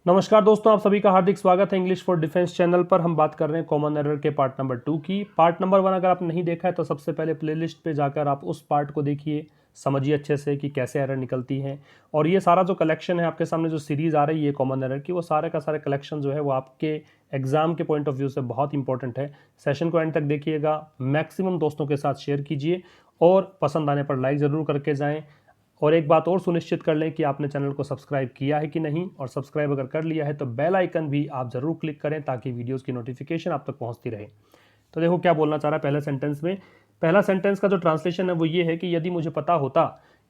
नमस्कार दोस्तों, आप सभी का हार्दिक स्वागत है इंग्लिश फॉर डिफेंस चैनल पर। हम बात कर रहे हैं कॉमन एरर के पार्ट नंबर 2 की। पार्ट नंबर 1 अगर आप नहीं देखा है तो सबसे पहले प्लेलिस्ट पे जाकर आप उस पार्ट को देखिए, समझिए अच्छे से कि कैसे एरर निकलती हैं। और ये सारा जो कलेक्शन है आपके सामने, जो सीरीज़ आ रही है कॉमन एरर की, वो सारे का सारे कलेक्शन जो है वो आपके एग्जाम के पॉइंट ऑफ व्यू से बहुत इंपॉर्टेंट है। सेशन को एंड तक देखिएगा, मैक्सिमम दोस्तों के साथ शेयर कीजिए और पसंद आने पर लाइक ज़रूर करके जाएँ। और एक बात और सुनिश्चित कर लें कि आपने चैनल को सब्सक्राइब किया है कि नहीं, और सब्सक्राइब अगर कर लिया है तो बेल आइकन भी आप ज़रूर क्लिक करें ताकि वीडियोस की नोटिफिकेशन आप तक पहुंचती रहे। तो देखो क्या बोलना चाह रहा है पहले सेंटेंस में। पहला सेंटेंस का जो ट्रांसलेशन है वो ये है कि यदि मुझे पता होता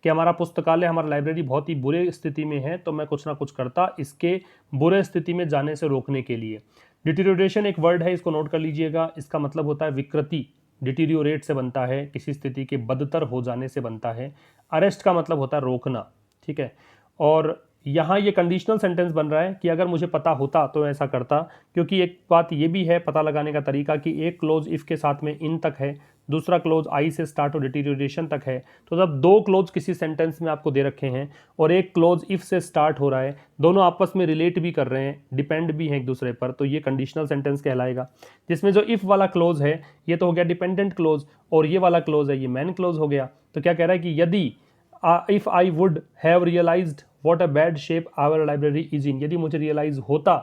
कि हमारा पुस्तकालय, हमारा लाइब्रेरी बहुत ही बुरे स्थिति में है तो मैं कुछ ना कुछ करता इसके बुरे स्थिति में जाने से रोकने के लिए। डिटीरियोरेशन एक वर्ड है, इसको नोट कर लीजिएगा। इसका मतलब होता है विकृति। डिटीरियोरेट से बनता है, किसी स्थिति के बदतर हो जाने से बनता है। अरेस्ट का मतलब होता है रोकना, ठीक है। और यहाँ ये कंडीशनल सेंटेंस बन रहा है कि अगर मुझे पता होता तो ऐसा करता, क्योंकि एक बात ये भी है पता लगाने का तरीका कि एक क्लोज इफ के साथ में इन तक है, दूसरा क्लोज आई से स्टार्ट और डिटीरियोरेशन तक है। तो जब दो क्लोज किसी सेंटेंस में आपको दे रखे हैं और एक क्लोज इफ से स्टार्ट हो रहा है, दोनों आपस में रिलेट भी कर रहे हैं, डिपेंड भी हैं एक दूसरे पर, तो ये कंडीशनल सेंटेंस कहलाएगा। जिसमें जो इफ वाला क्लोज है ये तो हो गया डिपेंडेंट क्लोज, और ये वाला क्लोज है ये मैन क्लोज हो गया। तो क्या कह रहा है कि यदि if I would have realised what a bad shape our library is in, यदि मुझे रियलाइज होता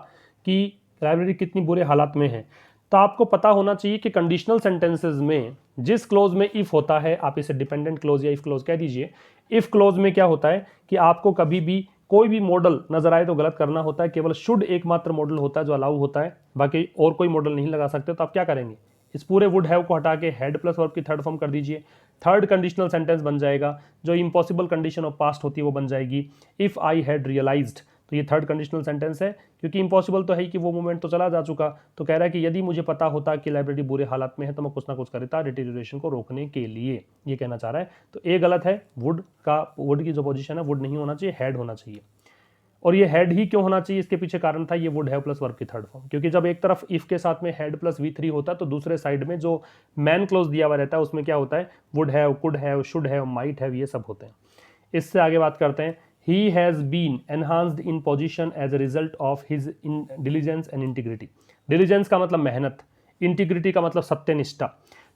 कि लाइब्रेरी कितनी बुरे हालात में है, तो आपको पता होना चाहिए कि कंडीशनल सेंटेंसेस में जिस क्लोज में इफ होता है, आप इसे डिपेंडेंट क्लोज या इफ क्लोज कह दीजिए। इफ क्लोज में क्या होता है कि आपको कभी भी कोई भी मॉडल नजर आए तो गलत करना होता है, केवल शुड एकमात्र मॉडल होता है जो अलाउ होता है, बाकी और कोई मॉडल नहीं लगा सकते। तो आप क्या करेंगे, इस पूरे वुड हैव को हटा के हेड प्लस वर्ब की थर्ड फॉर्म कर दीजिए। थर्ड कंडीशनल सेंटेंस बन जाएगा, जो इम्पॉसिबल कंडीशन ऑफ पास्ट होती है वो बन जाएगी इफ आई हैड रियलाइज्ड। तो ये थर्ड कंडीशनल सेंटेंस है, क्योंकि इम्पॉसिबल तो है ही कि वो मोमेंट तो चला जा चुका। तो कह रहा है कि यदि मुझे पता होता कि लाइब्रेरी बुरे हालात में है तो मैं कुछ ना कुछ करता डिटीरियोरेशन को रोकने के लिए, ये कहना चाह रहा है। तो ए गलत है, वुड की जो पोजीशन है वुड नहीं होना चाहिए, हैड होना चाहिए। और ये हेड ही क्यों होना चाहिए, इसके पीछे कारण था ये वुड हैव प्लस वर्ब की थर्ड फॉर्म, क्योंकि जब एक तरफ इफ के साथ में हेड प्लस V3 होता है तो दूसरे साइड में जो मैन क्लोज दिया हुआ रहता है उसमें क्या होता है, would have, could have, should have, might have, ये सब होते हैं। इससे आगे बात करते हैं। He has been enhanced in position as a result of his in diligence and integrity. Diligence का मतलब मेहनत, इंटीग्रिटी का मतलब सत्यनिष्ठा।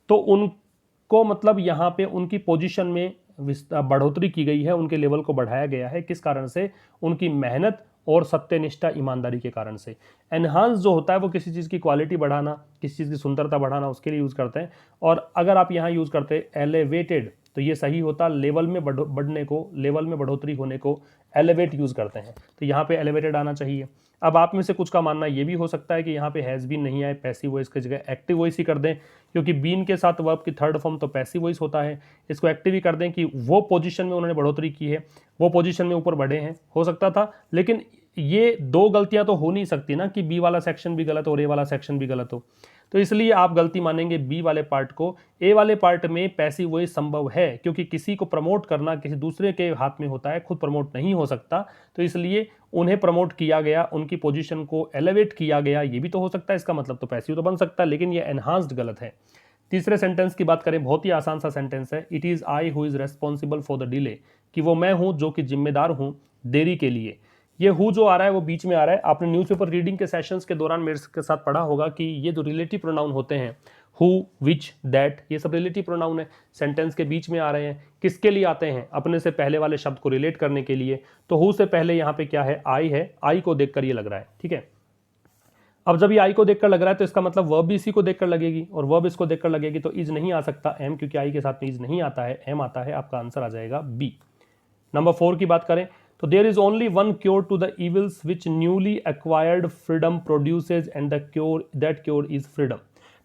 तो उनको मतलब यहाँ पे उनकी पोजीशन में बढ़ोतरी की गई है, उनके लेवल को बढ़ाया गया है। किस कारण से, उनकी मेहनत और सत्यनिष्ठा ईमानदारी के कारण से। एनहांस जो होता है वो किसी चीज़ की क्वालिटी बढ़ाना, किसी चीज़ की सुंदरता बढ़ाना, उसके लिए यूज़ करते हैं। और अगर आप यहाँ यूज़ करते एलिवेटेड तो ये सही होता, लेवल में बढ़ने को, लेवल में बढ़ोतरी होने को एलिवेट यूज़ करते हैं, तो यहाँ पे एलिवेटेड आना चाहिए। अब आप में से कुछ का मानना ये भी हो सकता है कि यहाँ पे हैज़ बीन नहीं आए, पैसिव वॉइस की जगह एक्टिव वॉइस ही कर दें, क्योंकि बीन के साथ वर्ब की थर्ड फॉर्म तो पैसिव वॉइस होता है। इसको एक्टिव ही कर दें कि वो पोजीशन में उन्होंने बढ़ोतरी की है, वो पोजीशन में ऊपर बढ़े हैं, हो सकता था। लेकिन ये दो गलतियां तो हो नहीं सकती ना कि बी वाला सेक्शन भी गलत हो और ए वाला सेक्शन भी गलत हो। तो इसलिए आप गलती मानेंगे बी वाले पार्ट को। ए वाले पार्ट में पैसिव वॉइस संभव है, क्योंकि किसी को प्रमोट करना किसी दूसरे के हाथ में होता है, खुद प्रमोट नहीं हो सकता। तो इसलिए उन्हें प्रमोट किया गया, उनकी पोजीशन को एलिवेट किया गया, ये भी तो हो सकता है। इसका मतलब तो पैसिव तो बन सकता है, लेकिन ये एनहांस्ड गलत है। तीसरे सेंटेंस की बात करें, बहुत ही आसान सा सेंटेंस है। It is I who is responsible for the delay, कि वो मैं हूं जो कि जिम्मेदार हूं देरी के लिए। ये हु जो आ रहा है वो बीच में आ रहा है। आपने न्यूज़पेपर रीडिंग के सेशंस के दौरान मेरे के साथ पढ़ा होगा कि ये जो रिलेटिव प्रोनाउन होते हैं, हु, विच, दैट, ये सब रिलेटिव प्रोनाउन है, सेंटेंस के बीच में आ रहे हैं। किसके लिए आते हैं, अपने से पहले वाले शब्द को रिलेट करने के लिए। तो हु से पहले यहाँ पे क्या है, आई है, आई को देखकर ये लग रहा है, ठीक है। अब जब ये आई को देखकर लग रहा है तो इसका मतलब वर्ब भी इसी को देखकर लगेगी, और वर्ब इसको देखकर लगेगी, तो इज नहीं आ सकता एम, क्योंकि आई के साथ में इज नहीं आता है, एम आता है। आपका आंसर आ जाएगा बी। नंबर 4 की बात करें तो there is only one cure to the evils which newly acquired freedom produces and the cure that cure is freedom.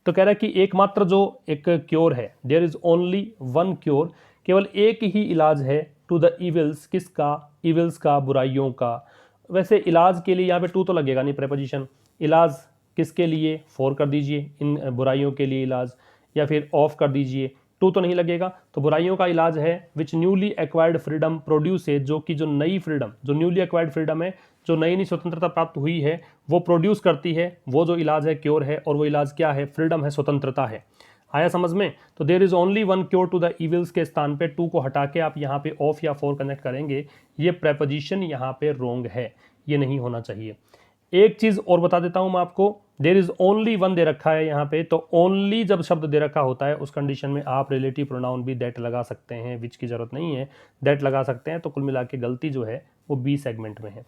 तो कह रहा है कि एकमात्र जो एक क्योर है, there is only one cure, केवल एक ही इलाज है, टू द इविल्स, किसका, इविल्स का, बुराइयों का। वैसे इलाज के लिए यहाँ पे टू तो लगेगा नहीं, प्रेपोजिशन। इलाज किसके लिए, फॉर कर दीजिए, इन बुराइयों के लिए इलाज, या फिर ऑफ कर दीजिए, टू तो नहीं लगेगा। तो बुराइयों का इलाज है विच न्यूली एक्वायर्ड फ्रीडम प्रोड्यूस है, जो कि जो नई फ्रीडम, जो न्यूली एक्वायर्ड फ्रीडम है, जो नई नई स्वतंत्रता प्राप्त हुई है, वो प्रोड्यूस करती है, वो जो इलाज है क्योर है। और वो इलाज क्या है, फ्रीडम है, स्वतंत्रता है। आया समझ में। तो there is only one cure to the evils के स्थान पे टू को हटा के आप यहाँ पे ऑफ या फॉर कनेक्ट करेंगे, ये प्रेपोजिशन यहाँ पे रोंग है। ये नहीं होना चाहिए। एक चीज़ और बता देता हूँ मैं आपको, देयर इज़ ओनली वन दे रखा है यहाँ पे, तो ओनली जब शब्द दे रखा होता है उस कंडीशन में आप रिलेटिव प्रोनाउन भी दैट लगा सकते हैं, विच की जरूरत नहीं है, दैट लगा सकते हैं। तो कुल मिला के गलती जो है वो बी सेगमेंट में है।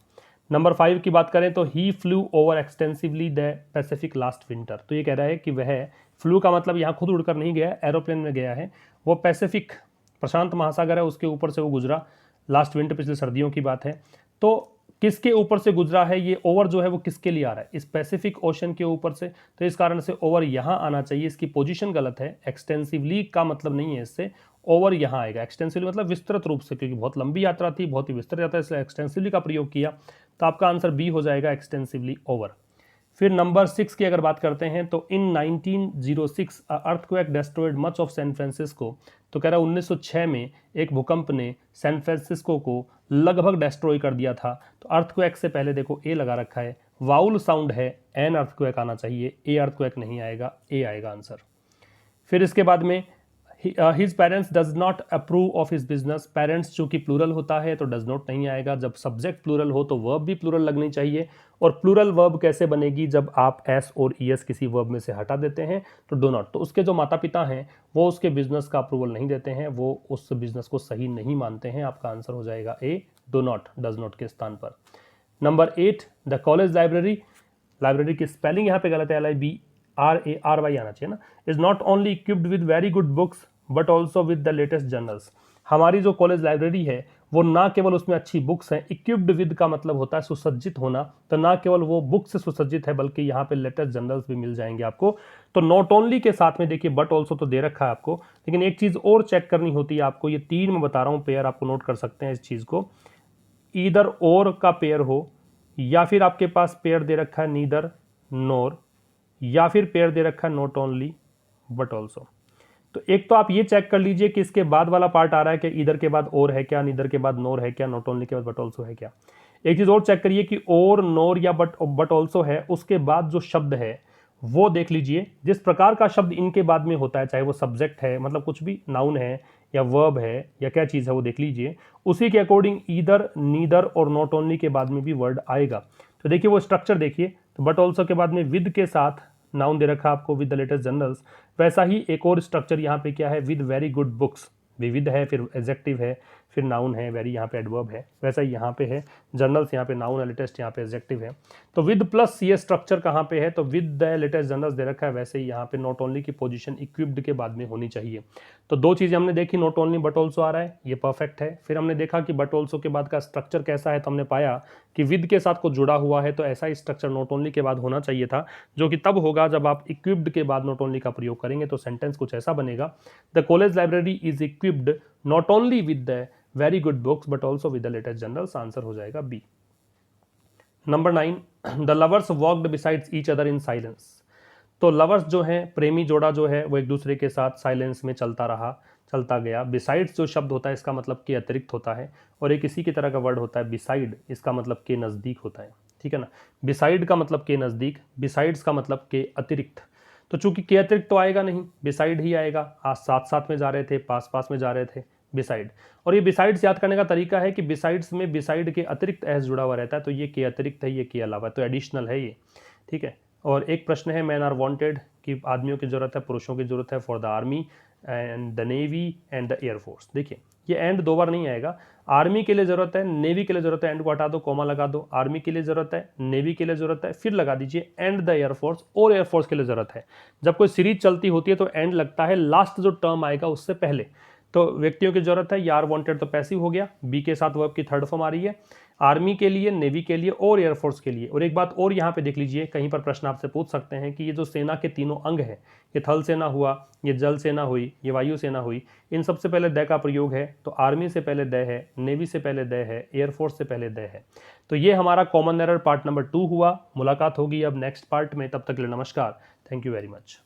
नंबर 5 की बात करें तो he flew over extensively the Pacific last winter. तो ये कह रहा है कि वह, फ्लू का मतलब यहाँ खुद उड़कर नहीं गया, एरोप्लेन में गया है, वो पैसिफिक प्रशांत महासागर है उसके ऊपर से वो गुजरा, लास्ट विंटर पिछले सर्दियों की बात है। तो किसके ऊपर से गुजरा है, ये ओवर जो है वो किसके लिए आ रहा है, इस पैसिफिक ओशन के ऊपर से, तो इस कारण से ओवर यहाँ आना चाहिए। इसकी पोजीशन गलत है, एक्सटेंसिवली का मतलब नहीं है, इससे ओवर यहाँ आएगा। एक्सटेंसिवली मतलब विस्तृत रूप से, क्योंकि बहुत लंबी यात्रा थी, बहुत ही विस्तृत यात्रा, इसलिए एक्सटेंसिवली का प्रयोग किया, तो आपका आंसर बी हो जाएगा, एक्सटेंसिवली ओवर। फिर नंबर 6 की अगर बात करते हैं तो in 1906 earthquake destroyed much of San Francisco. तो कह रहा है 1906 में एक भूकंप ने सैन फ्रांसिस्को को लगभग डिस्ट्रॉय कर दिया था। तो अर्थक्वेक से पहले देखो ए लगा रखा है, वाउल साउंड है, एन अर्थक्वेक आना चाहिए, ए अर्थक्वेक नहीं आएगा, ए आएगा आंसर। फिर इसके बाद में his parents does not approve of his business. Parents चूंकि प्लूरल होता है तो डज नॉट नहीं आएगा, जब सब्जेक्ट प्लूरल हो तो वर्ब भी प्लूरल लगनी चाहिए। और प्लूरल वर्ब कैसे बनेगी, जब आप एस और ईएस किसी वर्ब में से हटा देते हैं तो डो नॉट। तो उसके जो माता पिता हैं वो उसके बिजनेस का अप्रूवल नहीं देते हैं, वो उस बिजनेस को सही नहीं मानते हैं, आपका आंसर हो जाएगा ए, डो नॉट, डज नॉट के स्थान पर। Number 8, the college library, library की स्पेलिंग यहाँ पे गलत है, LIBRARY आना चाहिए ना, is not only equipped with very good books but also with the latest journals. हमारी जो कॉलेज लाइब्रेरी है वो ना केवल उसमें अच्छी बुक्स हैं, इक्विप्ड विद का मतलब होता है सुसज्जित होना, तो ना केवल वो बुक से सुसज्जित है बल्कि यहाँ पे लेटेस्ट जर्नल्स भी मिल जाएंगे आपको। तो नॉट ओनली के साथ में देखिए बट ऑल्सो तो दे रखा है आपको, लेकिन एक चीज़ और चेक करनी होती है आपको, ये 3 में बता रहा हूँ पेयर, आपको नोट कर सकते हैं इस चीज़ को, ईदर और का पेयर हो, या फिर आपके पास पेयर दे रखा है नीदर नोर, या फिर पेयर दे रखा है नॉट ओनली बट ऑल्सो। तो एक तो आप ये चेक कर लीजिए कि इसके बाद वाला पार्ट आ रहा है कि इधर के बाद और है क्या, नीदर के बाद नोर है क्या, नॉट ओनली के बाद बट ऑल्सो है क्या। एक चीज और चेक करिए कि और, नोर या बट ऑल्सो है, उसके बाद जो शब्द है वो देख लीजिए, जिस प्रकार का शब्द इनके बाद में होता है, चाहे वो सब्जेक्ट है, मतलब कुछ भी नाउन है या वर्ब है या क्या चीज़ है वो देख लीजिए, उसी के अकॉर्डिंग ईदर, नीदर और नॉट ओनली के बाद में भी वर्ड आएगा। तो देखिए वो स्ट्रक्चर देखिए, तो बट ऑल्सो के बाद में विद के साथ नाउन दे रखा आपको विद द लेटेस्ट जर्नल्स, वैसा ही एक और स्ट्रक्चर यहाँ पे क्या है, विद वेरी गुड बुक्स, विविध है, फिर एडजेक्टिव है, फिर नाउन है, वेरी यहाँ पे एडवर्ब है, वैसा ही यहाँ पे है, जर्नल्स यहाँ पे नाउन है, लेटेस्ट यहाँ पे एडजेक्टिव है। तो विद प्लस ये स्ट्रक्चर कहाँ पे है, तो विद द लेटेस्ट जर्नल्स दे रखा है, वैसे ही यहाँ पे नॉट ओनली की पोजीशन इक्विप्ड के बाद में होनी चाहिए। तो दो चीज़ें हमने देखी, नॉट ओनली बट ऑल्सो आ रहा है, ये परफेक्ट है। फिर हमने देखा कि बट ऑल्सो के बाद का स्ट्रक्चर कैसा है, तो हमने पाया कि विद के साथ कुछ जुड़ा हुआ है, तो ऐसा ही स्ट्रक्चर नॉट ओनली के बाद होना चाहिए था, जो कि तब होगा जब आप इक्विप्ड के बाद नॉट ओनली का प्रयोग करेंगे। तो सेंटेंस कुछ ऐसा बनेगा, the college library is equipped not only with the very good books but also with the latest journals, answer हो जाएगा B. Number 9, the lovers walked besides each other in silence. तो लवर्स जो है, प्रेमी जोड़ा जो है, वो एक दूसरे के साथ साइलेंस में चलता रहा, चलता गया। बिसाइड्स जो शब्द होता है इसका मतलब के अतिरिक्त होता है, और एक इसी की तरह का वर्ड होता है बिसाइड, इसका मतलब के नज़दीक होता है, ठीक है ना। बिसाइड का मतलब के नज़दीक, बिसाइड्स का मतलब के अतिरिक्त। तो चूंकि के अतिरिक्त तो आएगा नहीं, बिसाइड ही आएगा, आज साथ साथ में जा रहे थे, पास पास में जा रहे थे, बिसाइड। और ये बिसाइड्स याद करने का तरीका है कि बिसाइड्स में बिसाइड के अतिरिक्त एस जुड़ा हुआ रहता है, तो ये के अतिरिक्त है, ये के अलावा, तो एडिशनल है ये, ठीक है। और एक प्रश्न है, मैन आर वांटेड, कि आदमियों की जरूरत है, पुरुषों की जरूरत है, for the army and the navy and the air force. देखिए ये एंड 2 बार नहीं आएगा, आर्मी के लिए जरूरत है, नेवी के लिए जरूरत है, एंड को हटा दो, कॉमा लगा दो, आर्मी के लिए जरूरत है, नेवी के लिए जरूरत है, फिर लगा दीजिए एंड द एयरफोर्स, और एयरफोर्स के लिए जरूरत है। जब कोई सीरीज चलती होती है तो एंड लगता है लास्ट जो टर्म आएगा उससे पहले। तो व्यक्तियों की जरूरत है, यार वांटेड तो पैसिव हो गया, बी के साथ वर्ब की थर्ड फॉर्म आ रही है, आर्मी के लिए, नेवी के लिए और एयरफोर्स के लिए। और एक बात और यहाँ पे देख लीजिए, कहीं पर प्रश्न आपसे पूछ सकते हैं कि ये जो सेना के तीनों अंग हैं, ये थल सेना हुआ, ये जल सेना हुई, ये वायु सेना हुई, इन सबसे पहले द का प्रयोग है, तो आर्मी से पहले द है, नेवी से पहले द है, एयरफोर्स से पहले द है। तो ये हमारा कॉमन एरर पार्ट नंबर 2 हुआ। मुलाकात होगी अब नेक्स्ट पार्ट में, तब तक के लिए नमस्कार, थैंक यू वेरी मच।